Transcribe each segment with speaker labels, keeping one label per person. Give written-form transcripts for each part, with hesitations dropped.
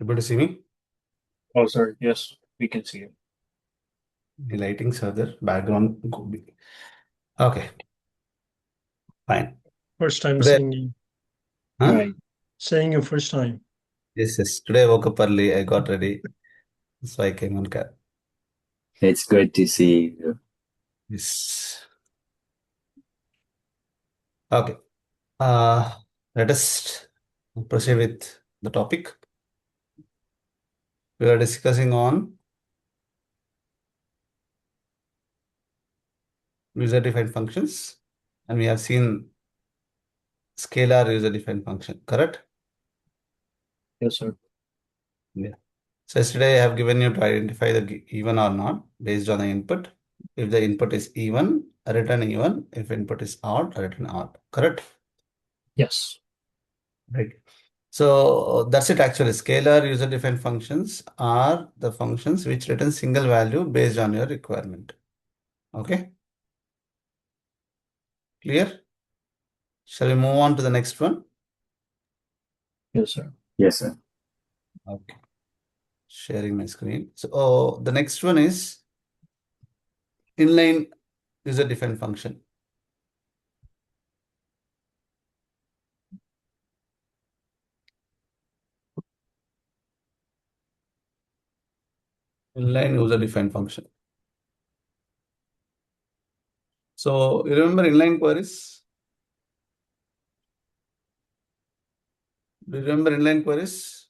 Speaker 1: Able to see me?
Speaker 2: Oh, sorry. Yes, we can see it.
Speaker 1: The lightings are there. Background could be. Okay, fine.
Speaker 3: First time
Speaker 1: Today,
Speaker 3: seeing you.
Speaker 1: huh?
Speaker 2: Right.
Speaker 3: Seeing you first time.
Speaker 1: Yes. Today I woke up early. I got ready. So I came on cab.
Speaker 4: It's good to see you.
Speaker 1: Yes. Okay. Let us proceed with the topic. We are discussing on user-defined functions, and we have seen scalar user-defined function, correct?
Speaker 2: Yes, sir.
Speaker 1: Yeah. So yesterday I have given you to identify the even or not based on the input. If the input is even, return even. If input is odd, return odd. Correct?
Speaker 2: Yes.
Speaker 1: Right. So that's it actually. Scalar user-defined functions are the functions which return single value based on your requirement. Okay? Clear? Shall we move on to the next one?
Speaker 2: Yes, sir.
Speaker 4: Yes, sir.
Speaker 1: Okay. Sharing my screen. So the next one is inline user-defined function. Inline user-defined function. So you remember inline queries? Do you remember inline queries?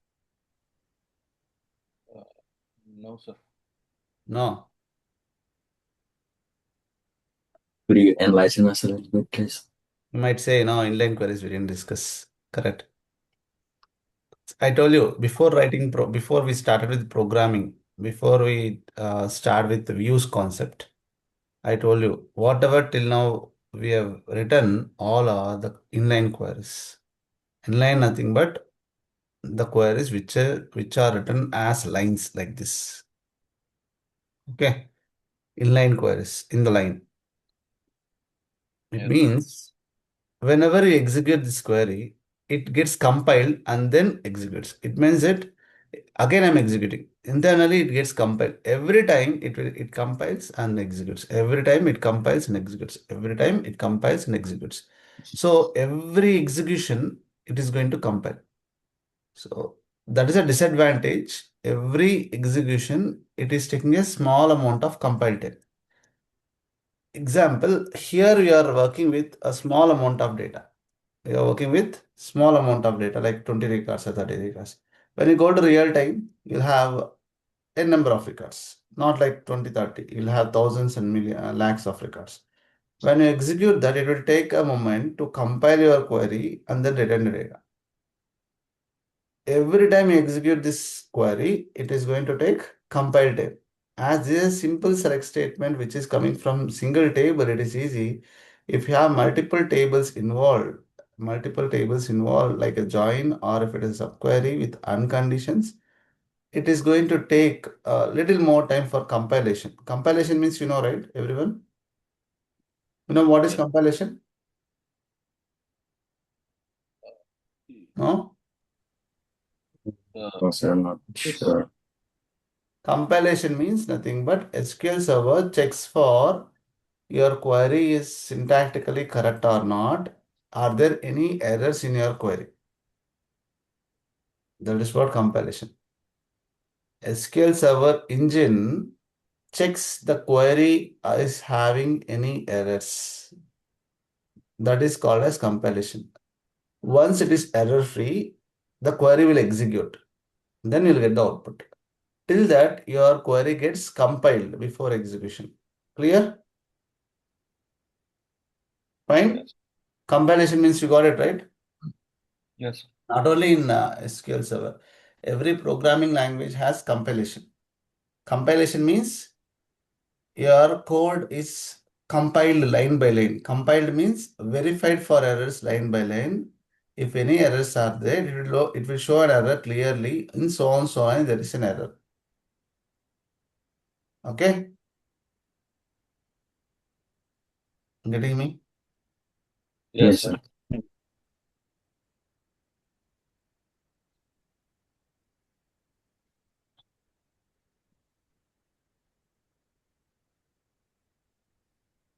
Speaker 2: No, sir.
Speaker 1: No.
Speaker 4: Could you enlighten us a little bit, please?
Speaker 1: You might say, no, inline queries we didn't discuss. Correct. I told you before before we started with programming, before we start with the views concept, I told you whatever till now we have written, all are the inline queries. Inline nothing but the queries which are written as lines like this. Okay, inline queries in the line. It means whenever you execute this query, it gets compiled and then executes. It means that again I'm executing. Internally it gets compiled. Every time it compiles and executes. Every time it compiles and executes. Every time it compiles and executes. So every execution it is going to compile. So that is a disadvantage. Every execution it is taking a small amount of compile time. Example, here you are working with a small amount of data. You are working with small amount of data like 20 records or 30 records. When you go to real time, you'll have a number of records, not like 20, 30. You'll have thousands and lakhs of records. When you execute that, it will take a moment to compile your query and then return the data. Every time you execute this query, it is going to take compile time. As this is a simple select statement which is coming from single table, it is easy. If you have multiple tables involved like a join, or if it is a subquery with unconditions, it is going to take a little more time for compilation. Compilation means, right, everyone? You know what is compilation? No?
Speaker 4: No, sir, I'm not sure.
Speaker 1: Compilation means nothing but SQL Server checks for your query is syntactically correct or not. Are there any errors in your query? That is what compilation. SQL Server engine checks the query is having any errors. That is called as compilation. Once it is error free, the query will execute. Then you'll get the output. Till that, your query gets compiled before execution. Clear? Fine?
Speaker 2: Yes.
Speaker 1: Compilation means you got it, right?
Speaker 2: Yes.
Speaker 1: Not only in SQL Server. Every programming language has compilation. Compilation means your code is compiled line by line. Compiled means verified for errors line by line. If any errors are there, it will show an error clearly in so on, there is an error. Okay? Getting me?
Speaker 4: Yes, sir.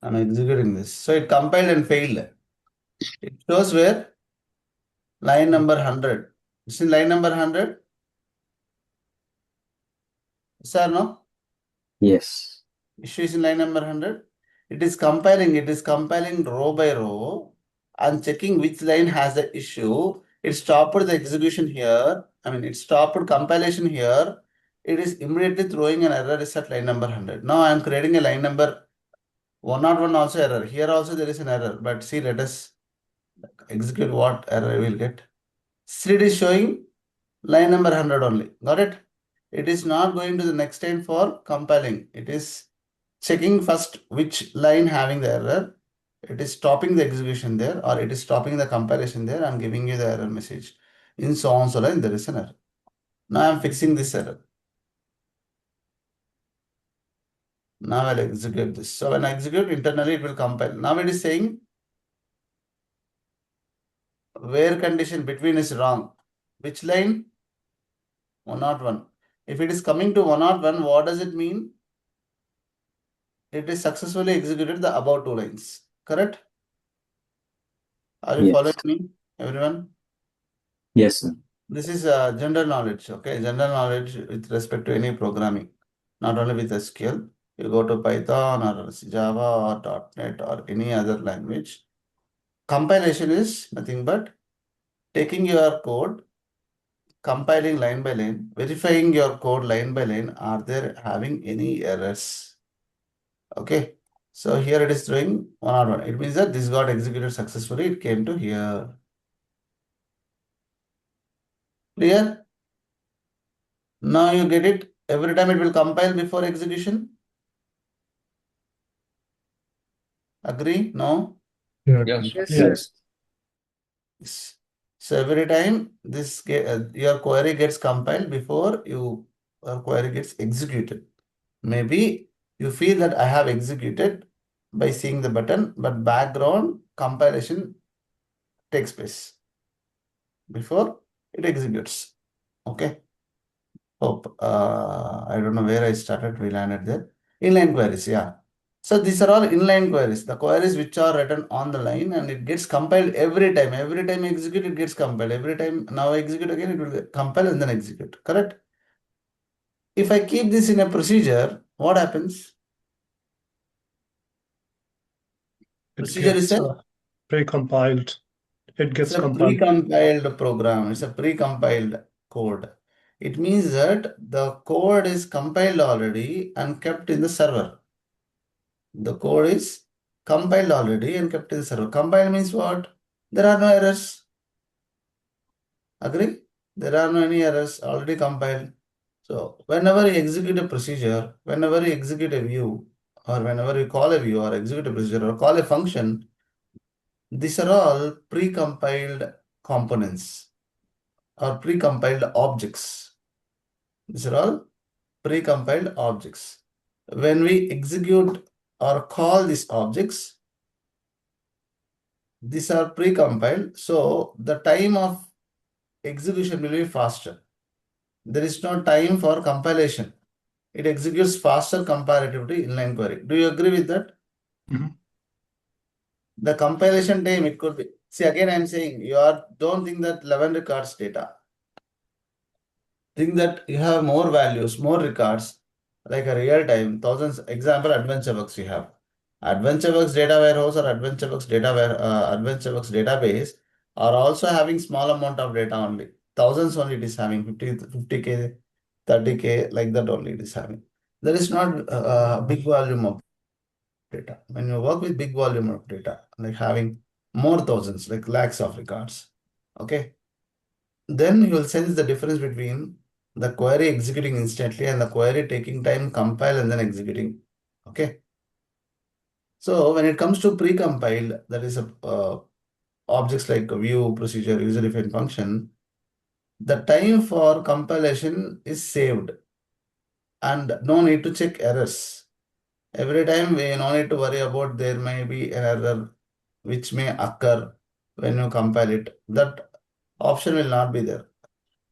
Speaker 1: I'm executing this. So it compiled and failed. It shows where? Line number 100. It's in line number 100? Yes or no?
Speaker 4: Yes.
Speaker 1: Issue is in line number 100. It is compiling row by row and checking which line has the issue. It stopped the execution here. It stopped compilation here. It is immediately throwing an error is at line number 100. Now I am creating a line number 101 also error. Here also there is an error. But see, let us execute what error we will get. See, it is showing line number 100 only. Got it? It is not going to the next line for compiling. It is checking first which line having the error. It is stopping the execution there, or it is stopping the compilation there and giving you the error message. In so on so line, there is an error. Now I am fixing this error. Now I'll execute this. So when I execute internally, it will compile. Now it is saying where condition between is wrong. Which line? 101. If it is coming to 101, what does it mean? It is successfully executed the above two lines. Correct? Are you
Speaker 4: Yes.
Speaker 1: following me, everyone?
Speaker 4: Yes, sir.
Speaker 1: This is general knowledge, okay? General knowledge with respect to any programming, not only with SQL. You go to Python or Java or .NET or any other language. Compilation is nothing but taking your code, compiling line by line, verifying your code line by line. Are there having any errors? Okay. So here it is throwing 101. It means that this got executed successfully. It came to here. Clear? Now you get it. Every time it will compile before execution. Agree? No?
Speaker 2: Yes.
Speaker 3: Yes.
Speaker 4: Yes.
Speaker 1: Yes. So every time your query gets compiled before your query gets executed. Maybe you feel that I have executed by seeing the button, but background compilation takes place before it executes. Okay. Hope. I don't know where I started. We landed there. Inline queries. Yeah. So these are all inline queries, the queries which are written on the line and it gets compiled every time. Every time you execute, it gets compiled. Every time now I execute again, it will get compile and then execute. Correct? If I keep this in a procedure, what happens?
Speaker 3: It
Speaker 1: Procedure is
Speaker 3: gets
Speaker 1: a,
Speaker 3: pre-compiled. It
Speaker 1: it's
Speaker 3: gets
Speaker 1: a
Speaker 3: compiled.
Speaker 1: pre-compiled program. It's a pre-compiled code. It means that the code is compiled already and kept in the server. The code is compiled already and kept in the server. Compiled means what? There are no errors. Agree? There are no any errors already compiled. So whenever you execute a procedure, whenever you execute a view, or whenever you call a view or execute a procedure or call a function, these are all pre-compiled components or pre-compiled objects. These are all pre-compiled objects. When we execute or call these objects, these are pre-compiled, so the time of execution will be faster. There is no time for compilation. It executes faster comparatively inline query. Do you agree with that?
Speaker 3: Mhm.
Speaker 1: The compilation time, it could be. See, again, I'm saying don't think that 11 records data. Think that you have more values, more records, like a real time, thousands. Example, AdventureWorks you have. AdventureWorks data warehouse or AdventureWorks database are also having small amount of data only. Thousands only it is having 50K, 30K, like that only it is having. There is not a big volume of data. When you work with big volume of data, like having more thousands, like lakhs of records, okay, then you will sense the difference between the query executing instantly and the query taking time, compile and then executing. Okay. So when it comes to pre-compiled, that is a objects like view, procedure, user-defined function, the time for compilation is saved and no need to check errors. Every time we no need to worry about there may be an error which may occur when you compile it. That option will not be there.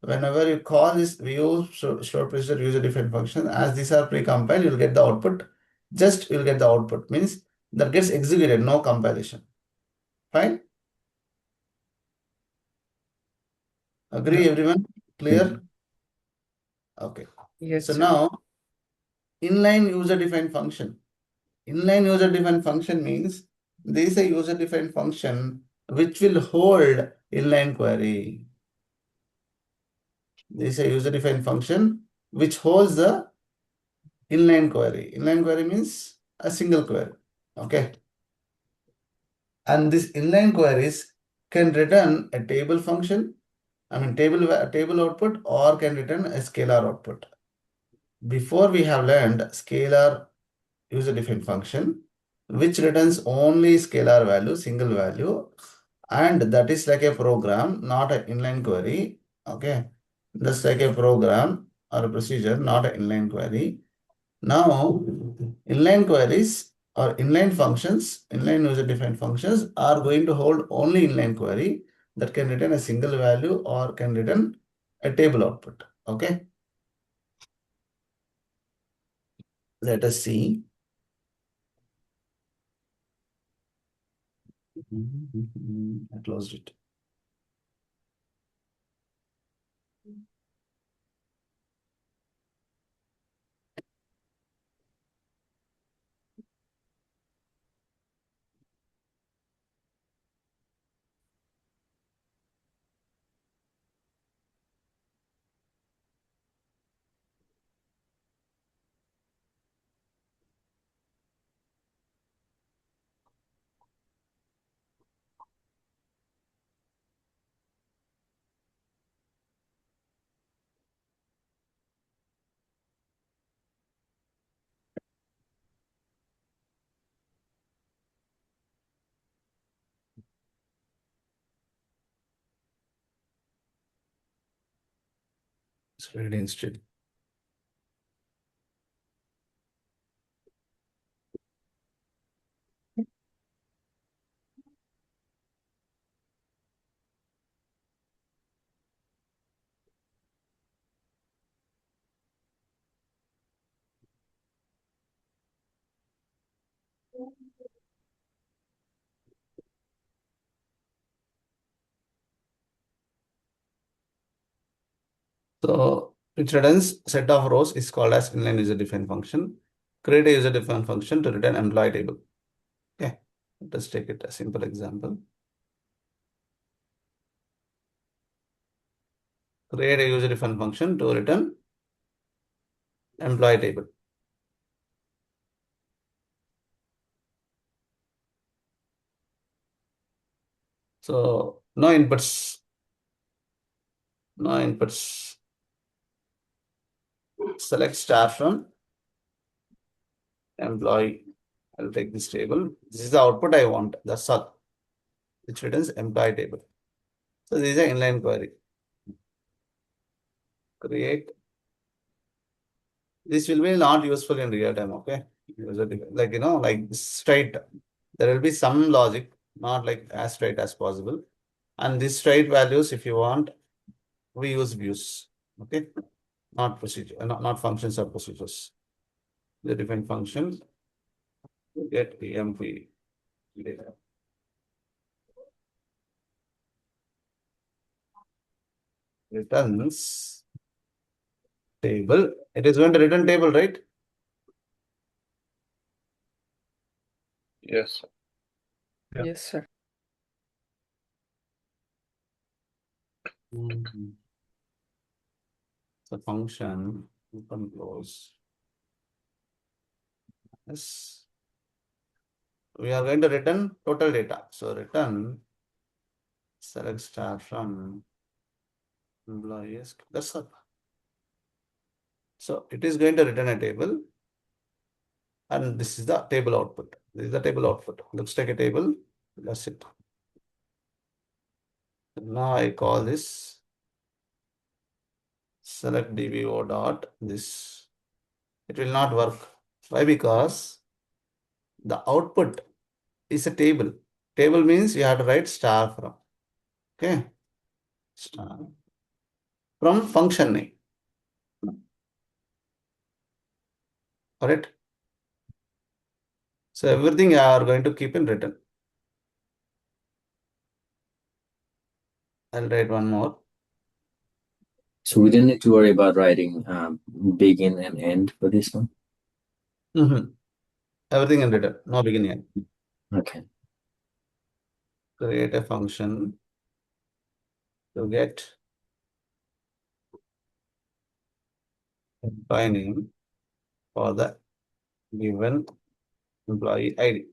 Speaker 1: Whenever you call this view, store procedure, user-defined function, as these are pre-compiled, you'll get the output. Just you'll get the output, means that gets executed, no compilation. Fine? Agree, everyone? Clear? Okay.
Speaker 5: Yes,
Speaker 1: So
Speaker 5: sir.
Speaker 1: now, inline user-defined function. Inline user-defined function means there is a user-defined function which will hold inline query. There is a user-defined function which holds the inline query. Inline query means a single query. Okay. And this inline queries can return a table function, table output, or can return a scalar output. Before we have learned scalar user-defined function, which returns only scalar value, single value, and that is like a program, not an inline query. Okay, that's like a program or a procedure, not an inline query. Now, inline queries or inline functions, inline user-defined functions are going to hold only inline query that can return a single value or can return a table output. Okay. Let us see. I closed it. It's read instead. So which returns set of rows is called as inline user-defined function. Create a user-defined function to return employee table. Okay, let us take it a simple example. Create a user-defined function to return employee table. So no inputs. No inputs. Select star from employee. I'll take this table. This is the output I want. That's all. Which returns employee table. So this is an inline query. Create. This will be not useful in real time. Okay. Like, like straight. There will be some logic, not like as straight as possible. And these straight values, if you want, we use views. Okay. Not procedure, not functions or procedures. The different functions get PMP data. Returns table. It is going to return table, right?
Speaker 2: Yes.
Speaker 3: Yeah.
Speaker 5: Yes, sir.
Speaker 1: So function open close. Yes. We are going to return total data. So return select star from employees. That's all. So it is going to return a table. And this is the table output. This is the table output. Looks like a table. That's it. Now I call this select DBO dot this. It will not work. Why? Because the output is a table. Table means you have to write star from. Okay. Star from function name. Correct? So everything you are going to keep in written. I'll write one more.
Speaker 4: So we don't need to worry about writing begin and end for this one.
Speaker 1: Everything in written, no beginning.
Speaker 4: Okay.
Speaker 1: Create a function to get employee name for the given employee ID.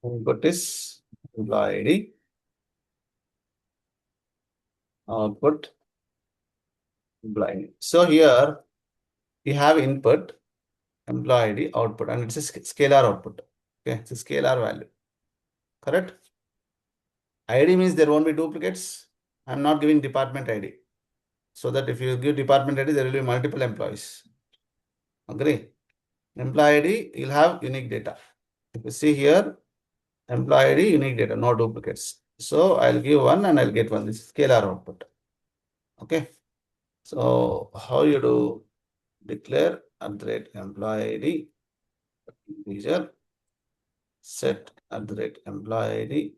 Speaker 1: Input is employee ID. Output employee name. So here we have input, employee ID, output, and it's a scalar output. Okay, it's a scalar value. Correct? ID means there won't be duplicates. I'm not giving department ID. So that if you give department ID, there will be multiple employees. Agree? Employee ID, you'll have unique data. If you see here, employee ID, unique data, no duplicates. So I'll give one and I'll get one. This is scalar output. Okay. So how you do declare @employee ID integer set @employee ID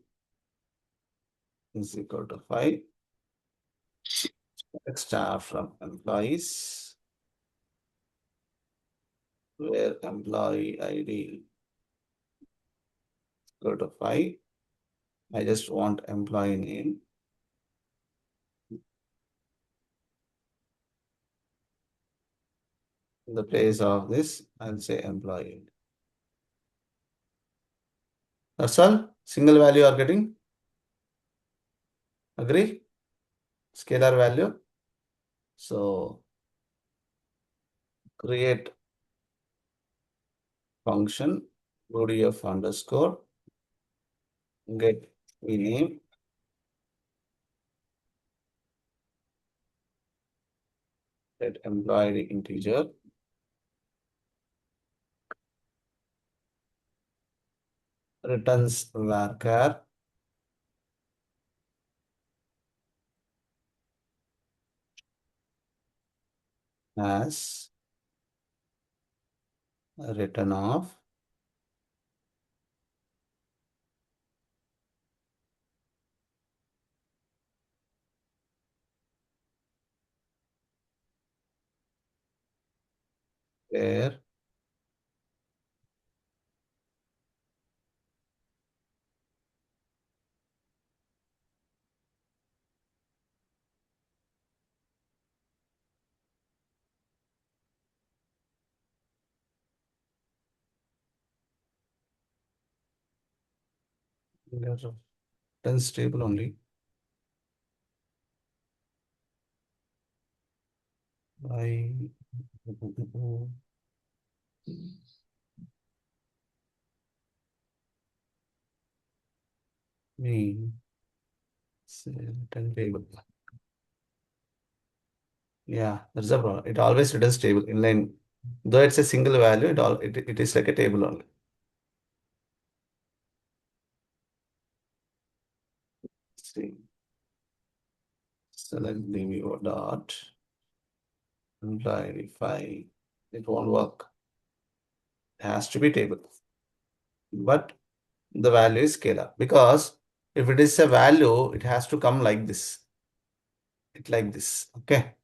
Speaker 1: is equal to 5 star from employees where employee ID equal to 5. I just want employee name. In the place of this, I'll say employee. That's all. Single value are getting. Agree? Scalar value. So create function UDF underscore get name get employee integer returns varchar as return of where returns table only. I mean say return table. Yeah, that's the problem. It always returns table inline. Though it's a single value, it is like a table only. See. Select DBO dot employee 5. It won't work. It has to be table. But the value is scalar because if it is a value, it has to come like this. It like this. Okay.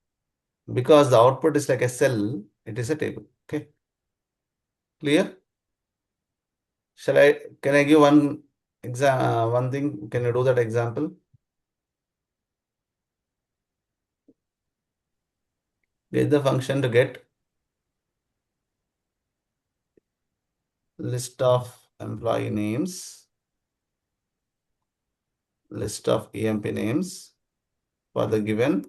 Speaker 1: Because the output is like a cell, it is a table. Okay. Clear? Can I give one one thing? Can you do that example? Get the function to get list of employee names, list of EMP names for the given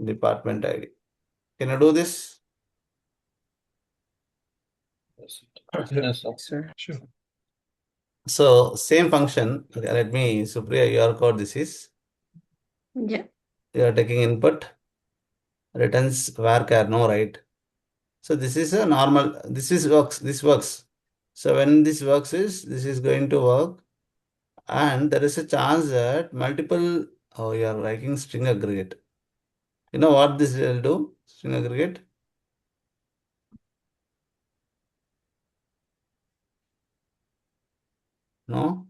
Speaker 1: department ID. Can you do this?
Speaker 2: Yes,
Speaker 3: Yeah,
Speaker 2: yes, sir.
Speaker 3: sure.
Speaker 1: So same function. Okay, let me, Supriya, your code this is.
Speaker 5: Yeah.
Speaker 1: You are taking input, returns varchar, no, right? So this is a normal, this works. So when this works is, this is going to work, and there is a chance that multiple, oh, you are writing string aggregate. You know what this will do? String aggregate? No?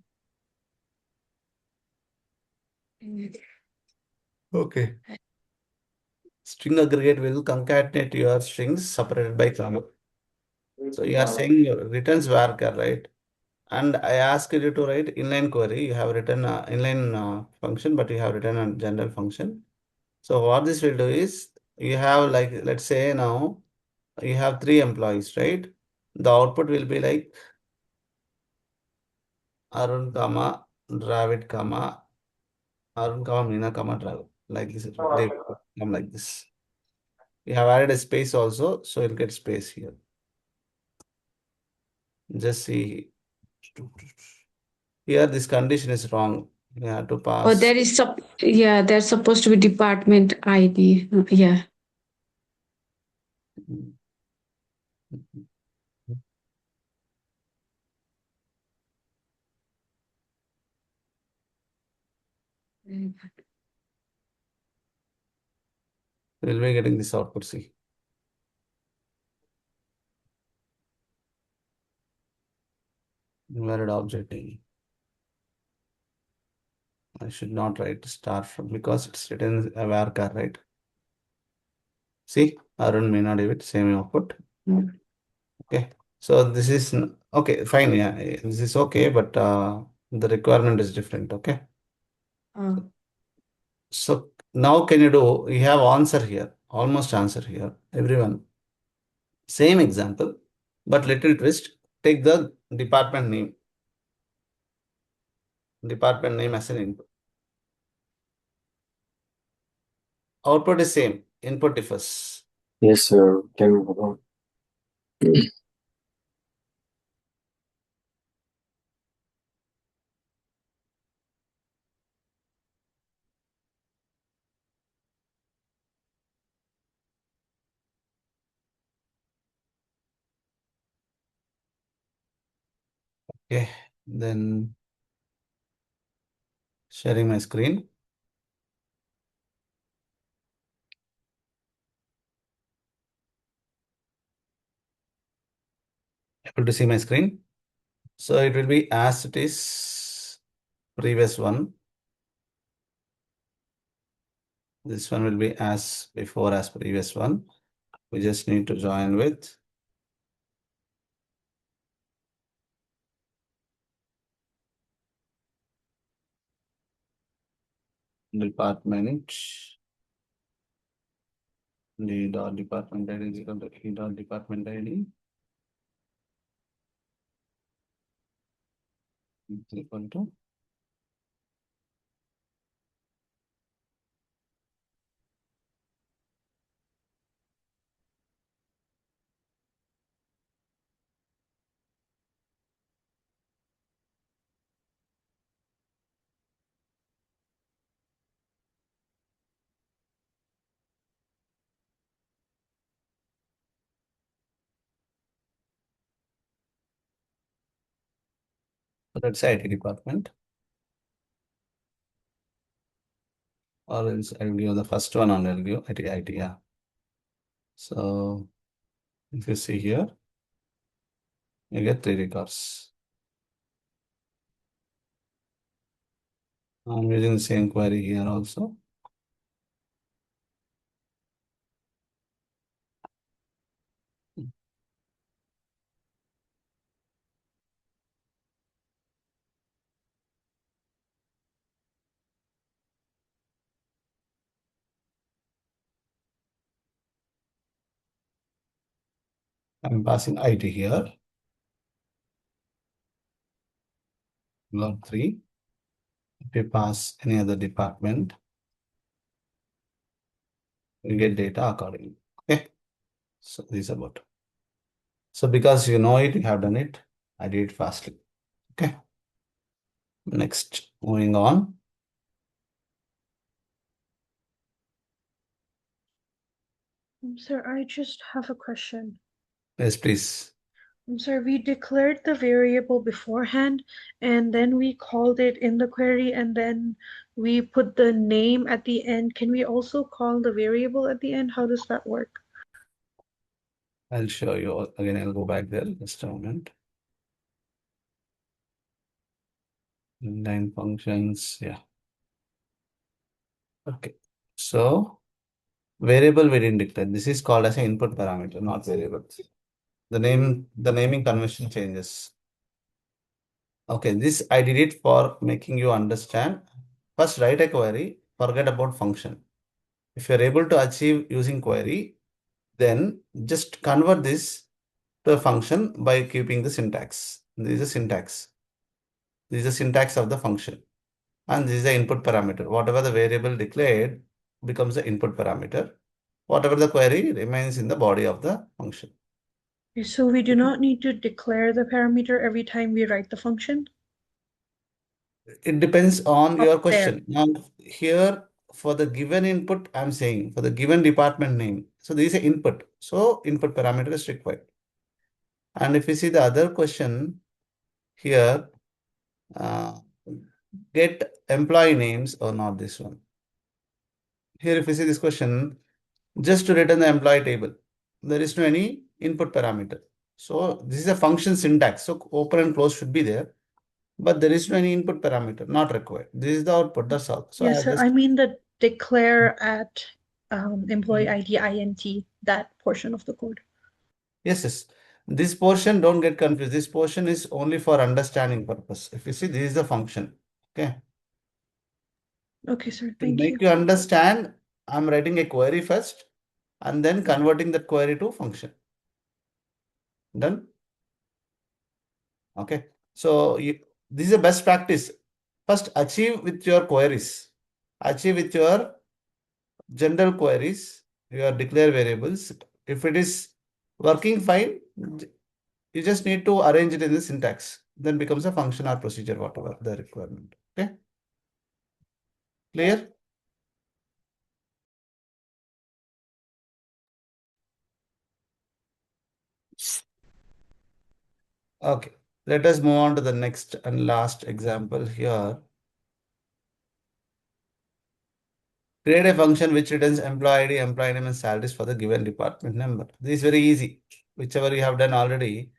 Speaker 1: Okay. String aggregate will concatenate your strings separated by comma. So you are saying returns varchar, right? And I asked you to write inline query. You have written inline function, but you have written a general function. So what this will do is, you have, like, let's say now you have 3 employees, right? The output will be like Arun, comma, Dravid, comma, Arun, comma, Meena, comma, Dravid. Like this, they come like this. You have added a space also, so you'll get space here. Just see. Here, this condition is wrong. You have to
Speaker 5: Oh,
Speaker 1: pass.
Speaker 5: there is yeah, there's supposed to be department ID. Yeah.
Speaker 1: We'll be getting this output, see. Invalid object. I should not write star from, because it's written a varchar, right? See, Arun may not have it, same output.
Speaker 5: Mm.
Speaker 1: Okay. So this is okay, fine. Yeah, this is okay, but the requirement is different. Okay.
Speaker 5: Oh.
Speaker 1: So now can you do? You have answer here, almost answer here. Everyone, same example, but little twist. Take the department name as an input. Output is same. Input differs.
Speaker 4: Yes, sir. Can we move on?
Speaker 1: Okay. Then sharing my screen. Able to see my screen? So it will be as it is previous one. This one will be as before as previous one. We just need to join with department. The dot department ID is equal to e dot department ID. Is equal to let's say IT department, or else I'll give the first one and I'll give IT, yeah. So if you see here, you get 3 records. I'm using the same query here also. I'm passing IT here. Log 3. If you pass any other department, you get data accordingly. Okay. So this is about. So because you know it, you have done it. I did it fastly. Okay. Next, moving on.
Speaker 6: Sir, I just have a question.
Speaker 1: Yes, please.
Speaker 6: Sir, we declared the variable beforehand, and then we called it in the query, and then we put the name at the end. Can we also call the variable at the end? How does that work?
Speaker 1: I'll show you again. I'll go back there just a moment. Inline functions, yeah. Okay. So variable we didn't declare. This is called as an input parameter, not variable. The naming convention changes. Okay, this I did it for making you understand. First, write a query, forget about function. If you're able to achieve using query, then just convert this to a function by keeping the syntax. This is the syntax. This is the syntax of the function. And this is the input parameter. Whatever the variable declared becomes the input parameter. Whatever the query remains in the body of the function.
Speaker 6: So we do not need to declare the parameter every time we write the function?
Speaker 1: It depends on your
Speaker 6: There.
Speaker 1: question. Now, here for the given input, I'm saying for the given department name. So this is an input. So input parameter is required. And if you see the other question here, get employee names or not this one. Here, if you see this question, just to return the employee table, there is no any input parameter. So this is a function syntax. So open and close should be there, but there is no any input parameter, not required. This is the output. That's all. So
Speaker 6: Yes, sir. I mean the declare at employee ID int, that portion of the code.
Speaker 1: Yes. This portion, don't get confused. This portion is only for understanding purpose. If you see, this is the function. Okay.
Speaker 6: Okay, sir.
Speaker 1: To
Speaker 6: Thank you.
Speaker 1: make you understand, I'm writing a query first and then converting that query to function. Done? Okay. So this is a best practice. First, achieve with your queries. Achieve with your general queries, your declare variables. If it is working fine, you just need to arrange it in the syntax. Then becomes a function or procedure, whatever the requirement. Okay. Clear? Okay. Let us move on to the next and last example here. Create a function which returns employee ID, employee name, and salaries for the given department number. This is very easy. Whichever you have done already,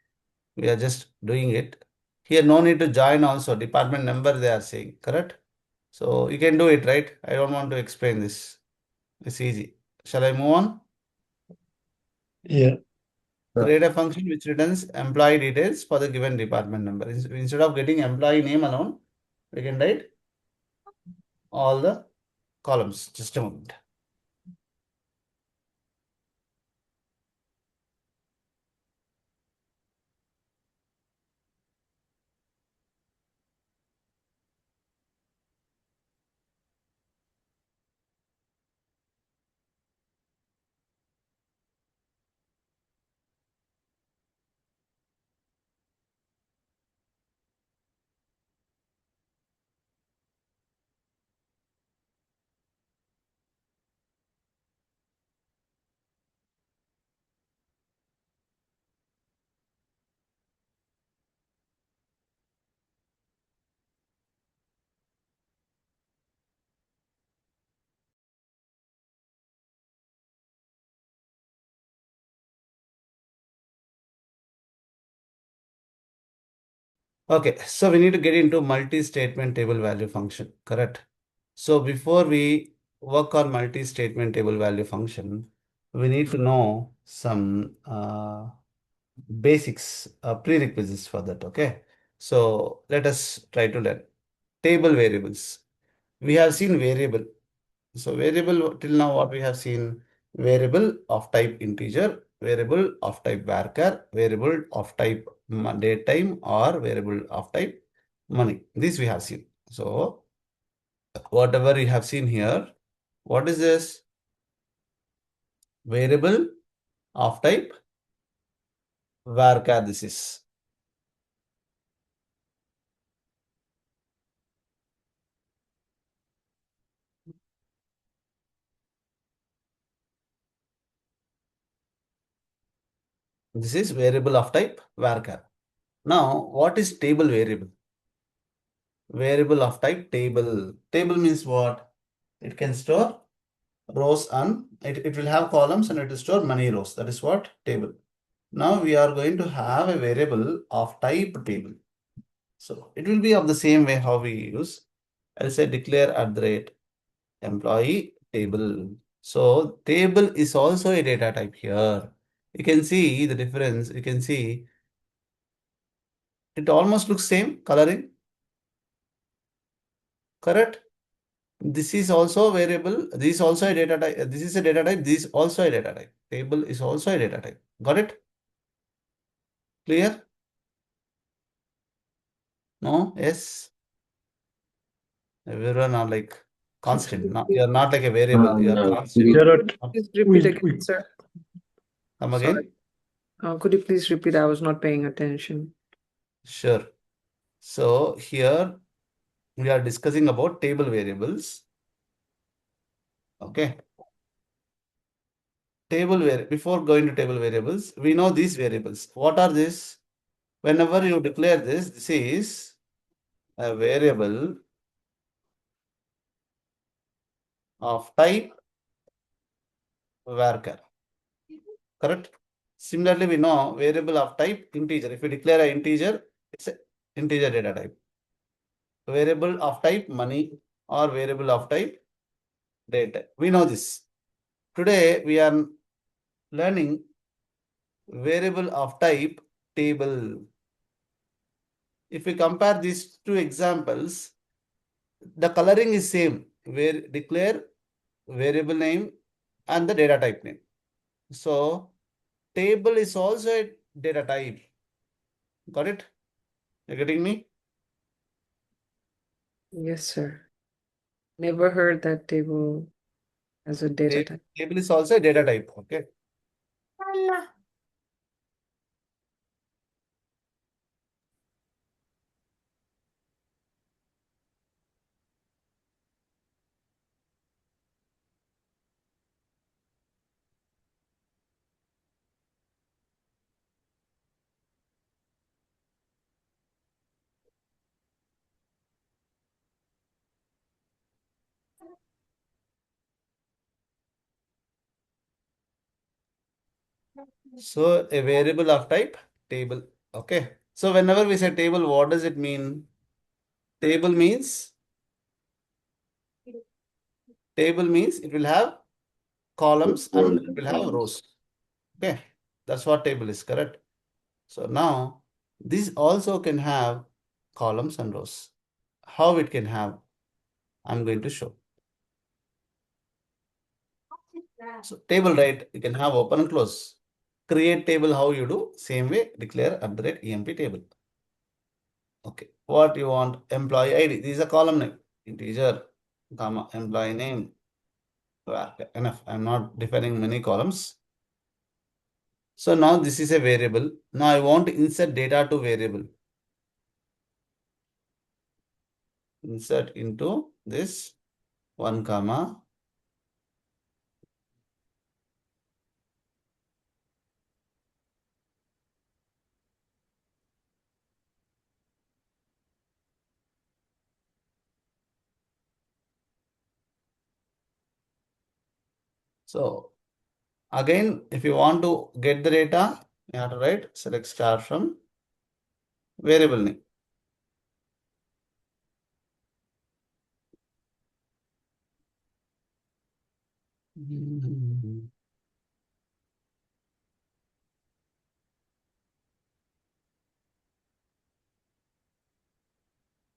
Speaker 1: we are just doing it. Here, no need to join also. Department number they are saying, correct? So you can do it, right? I don't want to explain this. It's easy. Shall I move on?
Speaker 3: Yeah.
Speaker 1: Create a function which returns employee details for the given department number. Instead of getting employee name alone, we can write all the columns. Just a moment. Okay, so we need to get into multi-statement table value function, correct? So before we work on multi-statement table value function, we need to know some basics, prerequisites for that, okay? So let us try to learn. Table variables. We have seen variable. So variable till now what we have seen, variable of type integer, variable of type varchar, variable of type date time, or variable of type money. This we have seen. So whatever you have seen here, what is this? Variable of type varchar this is. This is variable of type varchar. Now, what is table variable? Variable of type table. Table means what? It can store rows and it will have columns and it will store many rows. That is what table. Now we are going to have a variable of type table. So it will be of the same way how we use. I'll say declare at the rate employee table. So table is also a data type here. You can see the difference. You can see it almost looks same coloring. Correct? This is also variable. This is also a data type. This is a data type. This is also a data type. Table is also a data type. Got it? Clear? No? Yes? Everyone are like constant. No, you're not like a variable. You're
Speaker 4: No,
Speaker 1: constant.
Speaker 3: Jarat,
Speaker 7: Please repeat again,
Speaker 3: we
Speaker 7: sir.
Speaker 1: Come
Speaker 7: Sorry.
Speaker 1: again?
Speaker 7: Could you please repeat? I was not paying attention.
Speaker 1: Sure. So here we are discussing about table variables. Okay. Before going to table variables, we know these variables. What are these? Whenever you declare this is a variable of type varchar. Correct? Similarly, we know variable of type integer. If you declare an integer, it's an integer data type. Variable of type money or variable of type data. We know this. Today we are learning variable of type table. If we compare these two examples, the coloring is same. Where declare variable name and the data type name. So table is also a data type. Got it? You're getting me?
Speaker 7: Yes, sir. Never heard that table as a data type.
Speaker 1: Table is also a data type. Okay. So a variable of type table. Okay. So whenever we say table, what does it mean? Table means it will have columns and it will have rows. Okay. That's what table is, correct? So now this also can have columns and rows. How it can have? I'm going to show. So table, right? You can have open and close. Create table, how you do? Same way, declare at the rate emp table. Okay. What you want? Employee ID. This is a column name. Integer, comma, employee name. Enough. I'm not defining many columns. So now this is a variable. Now I want to insert data to variable. Insert into this 1 comma. So again, if you want to get the data, you have to write select star from variable name.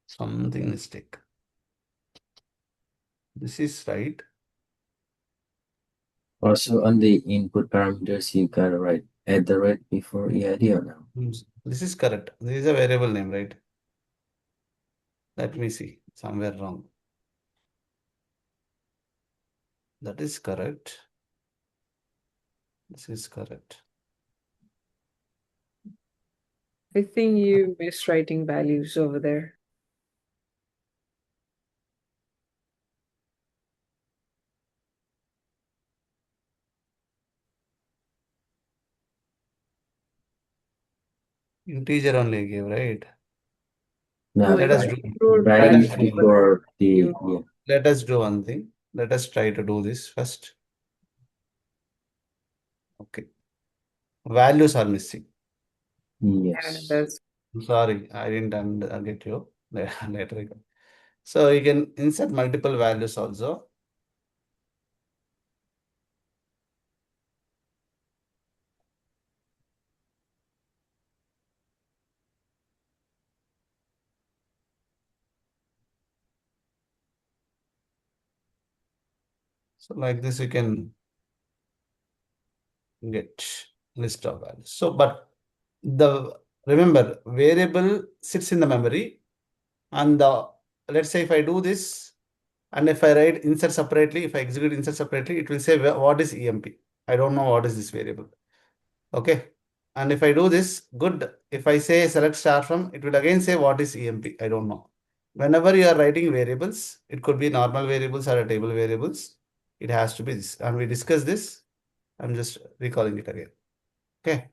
Speaker 1: Something mistake. This is right.
Speaker 4: Also on the input parameters, you gotta write at the rate before EID or no?
Speaker 1: This is correct. This is a variable name, right? Let me see. Somewhere wrong. That is correct. This is correct.
Speaker 7: I think you missed writing values over there.
Speaker 1: Integer only I gave, right?
Speaker 4: No,
Speaker 1: Let us do
Speaker 4: values
Speaker 1: let us
Speaker 4: before the
Speaker 7: You-
Speaker 1: let us do one thing. Let us try to do this first. Okay. Values are missing.
Speaker 7: Yeah,
Speaker 4: yes.
Speaker 7: that's
Speaker 1: I'm sorry, I didn't get you. Later I go. So you can insert multiple values also. So like this, you can get list of values. So, but remember, variable sits in the memory, and let's say if I do this, and if I write insert separately, if I execute insert separately, it will say what is emp. I don't know what is this variable. Okay. And if I do this, good. If I say select star from, it will again say what is emp. I don't know. Whenever you are writing variables, it could be normal variables or a table variables. It has to be this. And we discussed this. I'm just recalling it again. Okay.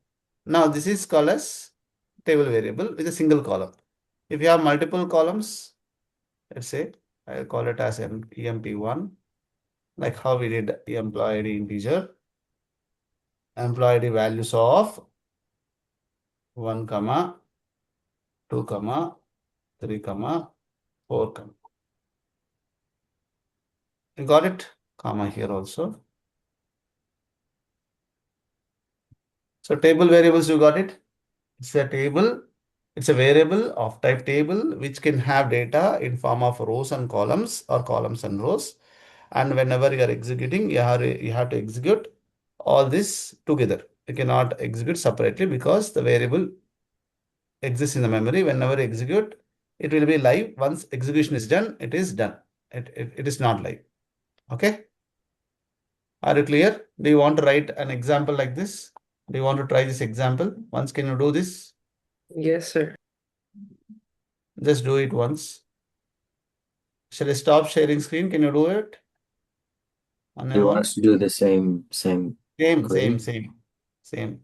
Speaker 1: Now this is called as table variable with a single column. If you have multiple columns, let's say I'll call it as emp1, like how we did employee ID integer, employee ID values of 1, 2, 3, 4, You got it? Comma here also. So table variables, you got it? It's a table. It's a variable of type table which can have data in form of rows and columns or columns and rows. And whenever you are executing, you have to execute all this together. You cannot execute separately because the variable exists in the memory. Whenever you execute, it will be live. Once execution is done, it is done. It is not live. Okay. Are you clear? Do you want to write an example like this? Do you want to try this example? Once, can you do this?
Speaker 7: yes, sir.
Speaker 1: Just do it once. Shall I stop sharing screen? Can you do it? On
Speaker 4: Do
Speaker 1: your
Speaker 4: you want
Speaker 1: own?
Speaker 4: us to do the same
Speaker 1: Same,
Speaker 4: query?
Speaker 1: same.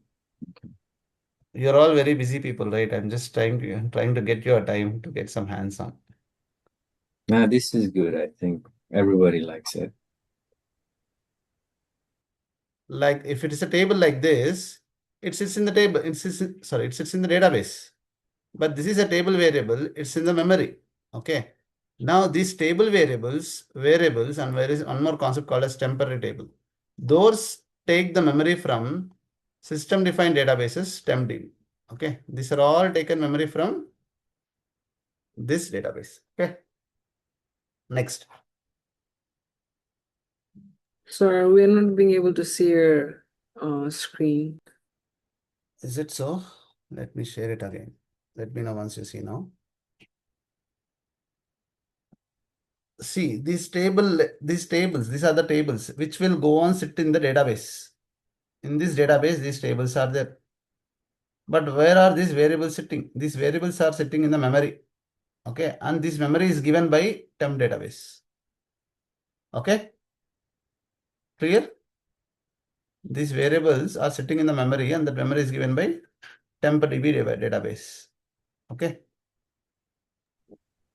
Speaker 1: You're all very busy people, right? I'm just trying to get your time to get some hands on.
Speaker 4: Nah, this is good. I think everybody likes it.
Speaker 1: Like if it is a table like this, it sits in the table. It sits in the database. But this is a table variable. It's in the memory. Okay. Now these table variables, and there is one more concept called as temporary table. Those take the memory from system defined databases, TempD. Okay. These are all taken memory from this database. Okay. Next.
Speaker 7: So we're not being able to see your screen.
Speaker 1: Is it so? Let me share it again. Let me know once you see now. See, these tables, these are the tables which will go on sit in the database. In this database, these tables are there. But where are these variables sitting? These variables are sitting in the memory. Okay. And this memory is given by temp database. Okay. Clear? These variables are sitting in the memory and the memory is given by tempdb database. Okay.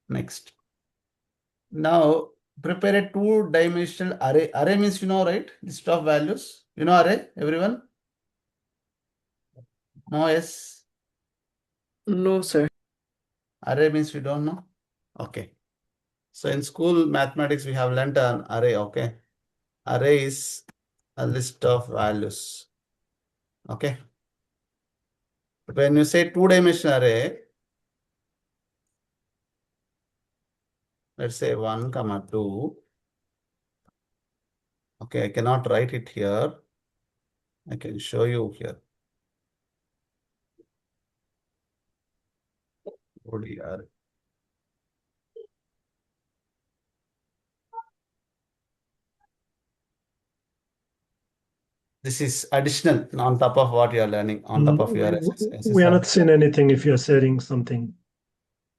Speaker 1: Next. Now prepare a two-dimensional array. Array means you know, right? List of values. You know array, everyone? No, yes.
Speaker 7: No, sir.
Speaker 1: Array means we don't know. Okay. So in school mathematics, we have learnt an array. Okay. Array is a list of values. Okay. When you say two-dimensional array, let's say 1, 2. Okay, I cannot write it here. I can show you here. ODR. This is additional on top of what you are learning, on top of your
Speaker 3: We are
Speaker 1: SSR.
Speaker 3: not seeing anything if you're setting something.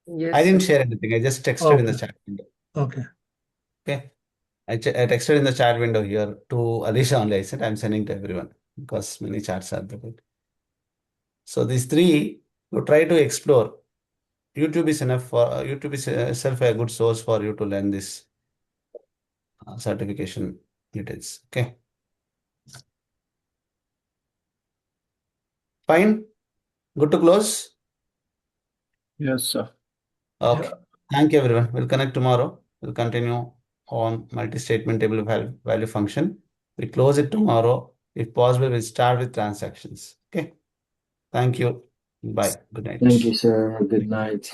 Speaker 7: Yes,
Speaker 1: I didn't
Speaker 7: sir.
Speaker 1: share anything. I just texted in the
Speaker 3: Okay.
Speaker 1: chat window.
Speaker 3: Okay.
Speaker 1: Okay. I texted in the chat window here to Alicia only. I said I'm sending to everyone because many chats are there. So these three You try to explore. YouTube is enough for YouTube is itself a good source for you to learn this certification details. Okay. Fine. Good to close.
Speaker 2: Yes, sir.
Speaker 1: Okay. Thank you, everyone. We'll connect tomorrow. We'll continue on multi-statement table value function. We close it tomorrow. If possible, we'll start with transactions. Okay. Thank you. Bye. Good night.
Speaker 4: Thank you, sir. Good night.